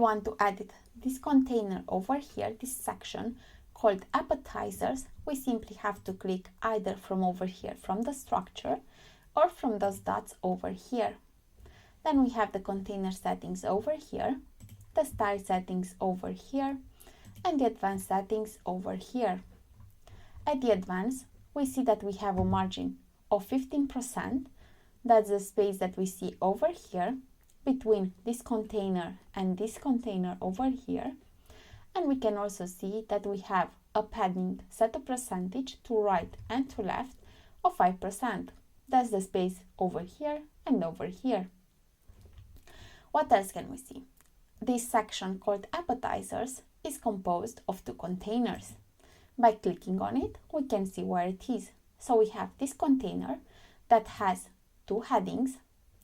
want to edit this container over here, this section called appetizers, we simply have to click either from over here from the structure or from those dots over here. Then we have the container settings over here, the style settings over here, and the advanced settings over here. At the advanced, we see that we have a margin of 15%. That's the space that we see over here between this container and this container over here. And we can also see that we have a padding set a percentage to right and to left of 5%. That's the space over here and over here. What else can we see? This section called appetizers is composed of two containers. By clicking on it, we can see where it is. So we have this container that has two headings,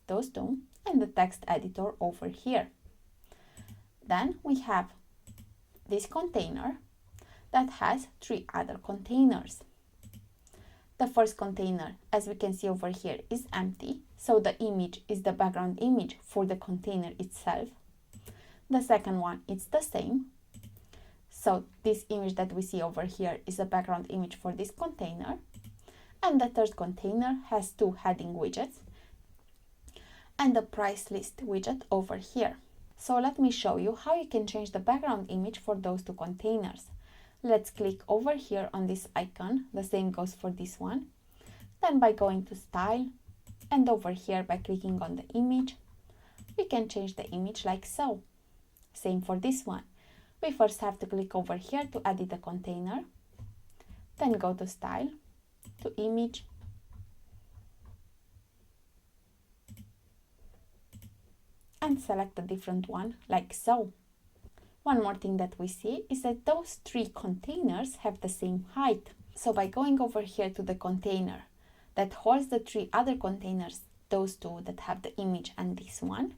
those two, and the text editor over here. Then we have this container that has three other containers. The first container, as we can see over here, is empty, so the image is the background image for the container itself. The second one is the same, so this image that we see over here is the background image for this container. And the third container has two heading widgets and the price list widget over here. So let me show you how you can change the background image for those two containers. Let's click over here on this icon, the same goes for this one. Then by going to style and over here by clicking on the image, we can change the image like so. Same for this one. We first have to click over here to edit the container, then go to style, to image, and select a different one like so. One more thing that we see is that those three containers have the same height. So by going over here to the container that holds the three other containers, those two that have the image and this one,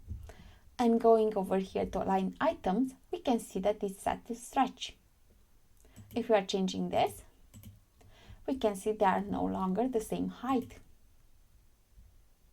and going over here to align items, we can see that it's set to stretch. If we are changing this, we can see they are no longer the same height.